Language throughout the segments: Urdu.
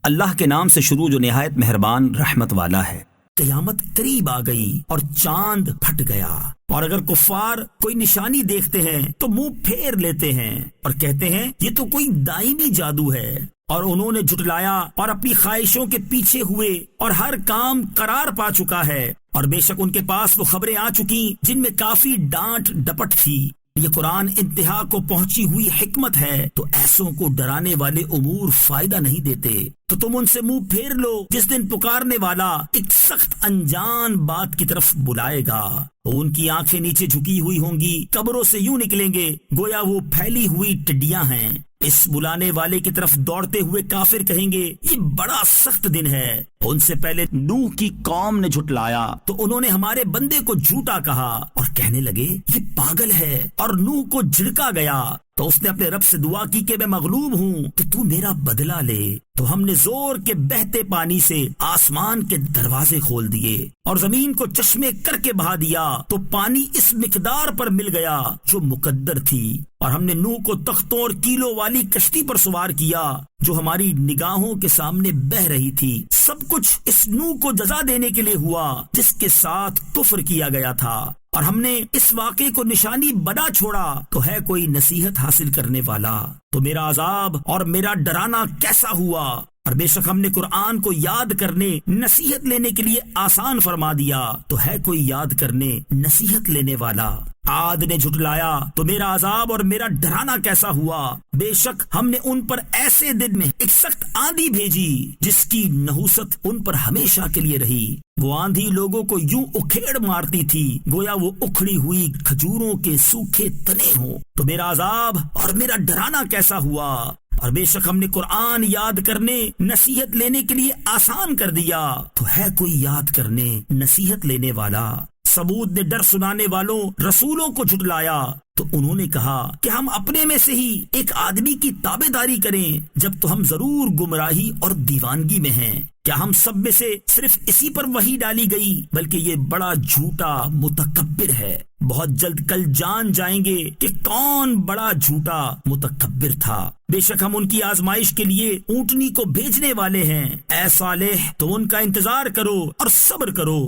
اللہ کے نام سے شروع جو نہایت مہربان رحمت والا ہے۔ قیامت قریب آ گئی اور چاند پھٹ گیا، اور اگر کفار کوئی نشانی دیکھتے ہیں تو منہ پھیر لیتے ہیں اور کہتے ہیں یہ تو کوئی دائمی جادو ہے، اور انہوں نے جھٹلایا اور اپنی خواہشوں کے پیچھے ہوئے اور ہر کام قرار پا چکا ہے، اور بے شک ان کے پاس وہ خبریں آ چکی جن میں کافی ڈانٹ ڈپٹ تھی۔ یہ قرآن انتہا کو پہنچی ہوئی حکمت ہے، تو ایسوں کو ڈرانے والے امور فائدہ نہیں دیتے، تو تم ان سے منہ پھیر لو جس دن پکارنے والا ایک سخت انجان بات کی طرف بلائے گا۔ ان کی آنکھیں نیچے جھکی ہوئی ہوں گی، قبروں سے یوں نکلیں گے گویا وہ پھیلی ہوئی ٹڈیاں ہیں۔ اس بلانے والے کی طرف دوڑتے ہوئے کافر کہیں گے یہ بڑا سخت دن ہے۔ ان سے پہلے نوح کی قوم نے جھٹلایا تو انہوں نے ہمارے بندے کو جھوٹا کہا اور کہنے لگے یہ پاگل ہے، اور نوح کو جھڑکا گیا تو اس نے اپنے رب سے دعا کی کہ میں مغلوب ہوں تو میرا بدلہ لے، تو ہم نے زور کے بہتے پانی سے آسمان کے دروازے کھول دیے اور زمین کو چشمے کر کے بہا دیا، تو پانی اس مقدار پر مل گیا جو مقدر تھی، اور ہم نے نوح کو تختوں اور کیلوں والی کشتی پر سوار کیا جو ہماری نگاہوں کے سامنے بہ رہی تھی۔ سب کچھ اس نوح کو جزا دینے کے لیے ہوا جس کے ساتھ کفر کیا گیا تھا، اور ہم نے اس واقعے کو نشانی بنا چھوڑا تو ہے کوئی نصیحت حاصل کرنے والا۔ تو میرا عذاب اور میرا ڈرانا کیسا ہوا، اور بے شک ہم نے قرآن کو یاد کرنے نصیحت لینے کے لیے آسان فرما دیا، تو ہے کوئی یاد کرنے نصیحت لینے والا۔ عاد نے جھٹلایا تو میرا عذاب اور میرا ڈرانا کیسا ہوا، بے شک ہم نے ان پر ایسے دن میں ایک سخت آندھی بھیجی جس کی نحوست ان پر ہمیشہ کے لیے رہی۔ وہ آندھی لوگوں کو یوں اکھیڑ مارتی تھی گویا وہ اکھڑی ہوئی کھجوروں کے سوکھے تنے ہوں، تو میرا عذاب اور میرا ڈرانا کیسا ہوا۔ اور بے شک ہم نے قرآن یاد کرنے نصیحت لینے کے لیے آسان کر دیا، تو ہے کوئی یاد کرنے نصیحت لینے والا۔ سمود نے ڈر سنانے والوں رسولوں کو جھٹلایا تو انہوں نے کہا کہ ہم اپنے میں سے ہی ایک آدمی کی تابع داری کریں جب تو ہم ضرور گمراہی اور دیوانگی میں ہیں۔ کیا ہم سب میں سے صرف اسی پر وحی ڈالی گئی، بلکہ یہ بڑا جھوٹا متکبر ہے۔ بہت جلد کل جان جائیں گے کہ کون بڑا جھوٹا متکبر تھا۔ بے شک ہم ان کی آزمائش کے لیے اونٹنی کو بھیجنے والے ہیں۔ اے صالح تو ان کا انتظار کرو اور صبر کرو،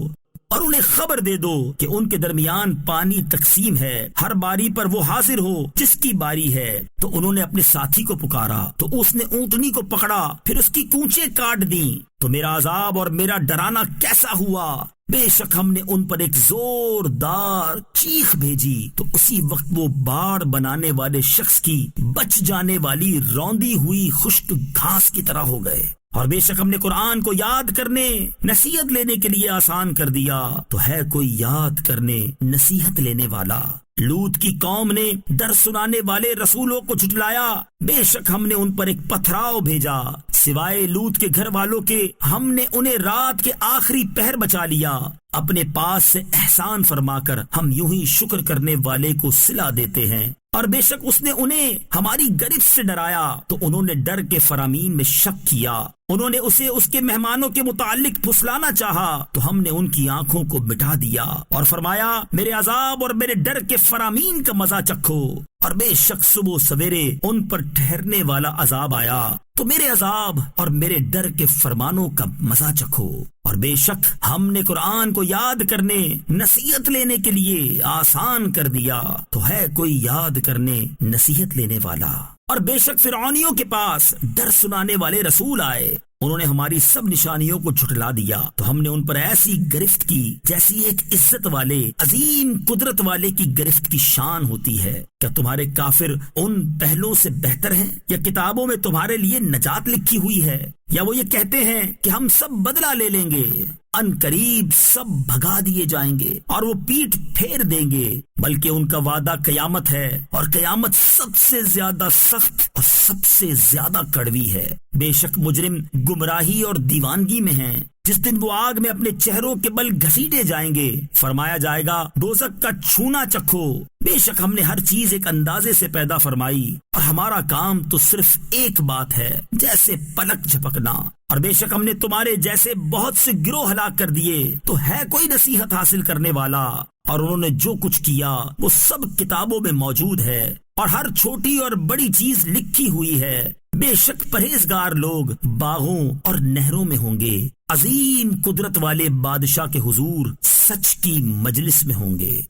اور انہیں خبر دے دو کہ ان کے درمیان پانی تقسیم ہے، ہر باری پر وہ حاضر ہو جس کی باری ہے۔ تو انہوں نے اپنے ساتھی کو پکارا تو اس نے اونٹنی کو پکڑا، پھر اس کی کونچیں کاٹ دیں، تو میرا عذاب اور میرا ڈرانا کیسا ہوا۔ بے شک ہم نے ان پر ایک زوردار چیخ بھیجی تو اسی وقت وہ باڑ بنانے والے شخص کی بچ جانے والی روندی ہوئی خشک گھاس کی طرح ہو گئے۔ اور بے شک ہم نے قرآن کو یاد کرنے نصیحت لینے کے لیے آسان کر دیا، تو ہے کوئی یاد کرنے نصیحت لینے والا۔ لوط کی قوم نے ڈر سنانے والے رسولوں کو جھٹلایا، بے شک ہم نے ان پر ایک پتھراؤ بھیجا، سوائے لوط کے گھر والوں کے ہم نے انہیں رات کے آخری پہر بچا لیا۔ اپنے پاس سے احسان فرما کر ہم یوں ہی شکر کرنے والے کو صلہ دیتے ہیں۔ اور بے شک اس نے انہیں ہماری گرفت سے ڈرایا تو انہوں نے ڈر کے فرامین میں شک کیا، انہوں نے اسے اس کے مہمانوں کے متعلق پھسلانا چاہا تو ہم نے ان کی آنکھوں کو مٹا دیا اور فرمایا میرے عذاب اور میرے ڈر کے فرامین کا مزہ چکھو۔ اور بے شک صبح سویرے ان پر ٹھہرنے والا عذاب آیا تو میرے عذاب اور میرے ڈر کے فرمانوں کا مزہ چکھو۔ اور بے شک ہم نے قرآن کو یاد کرنے نصیحت لینے کے لیے آسان کر دیا، تو ہے کوئی یاد کرنے نصیحت لینے والا۔ اور بے شک فرعونیوں کے پاس ڈر سنانے والے رسول آئے، انہوں نے ہماری سب نشانیوں کو جھٹلا دیا تو ہم نے ان پر ایسی گرفت کی جیسی ایک عزت والے عظیم قدرت والے کی گرفت کی شان ہوتی ہے۔ کیا تمہارے کافر ان پہلوں سے بہتر ہیں، یا کتابوں میں تمہارے لیے نجات لکھی ہوئی ہے، یا وہ یہ کہتے ہیں کہ ہم سب بدلہ لے لیں گے، ان قریب سب بھگا دیے جائیں گے اور وہ پیٹھ پھیر دیں گے، بلکہ ان کا وعدہ قیامت ہے، اور قیامت سب سے زیادہ سخت اور سب سے زیادہ کڑوی ہے۔ بے شک مجرم گمراہی اور دیوانگی میں ہیں، جس دن وہ آگ میں اپنے چہروں کے بل گھسیٹے جائیں گے، فرمایا جائے گا دوزخ کا چھونا چکھو۔ بے شک ہم نے ہر چیز ایک اندازے سے پیدا فرمائی، اور ہمارا کام تو صرف ایک بات ہے، جیسے پلک جھپکنا۔ اور بے شک ہم نے تمہارے جیسے بہت سے گروہ ہلاک کر دیے، تو ہے کوئی نصیحت حاصل کرنے والا؟ اور انہوں نے جو کچھ کیا وہ سب کتابوں میں موجود ہے، اور ہر چھوٹی اور بڑی چیز لکھی ہوئی ہے۔ بے شک پرہیزگار لوگ باغوں اور نہروں میں ہوں گے، عظیم قدرت والے بادشاہ کے حضور سچ کی مجلس میں ہوں گے۔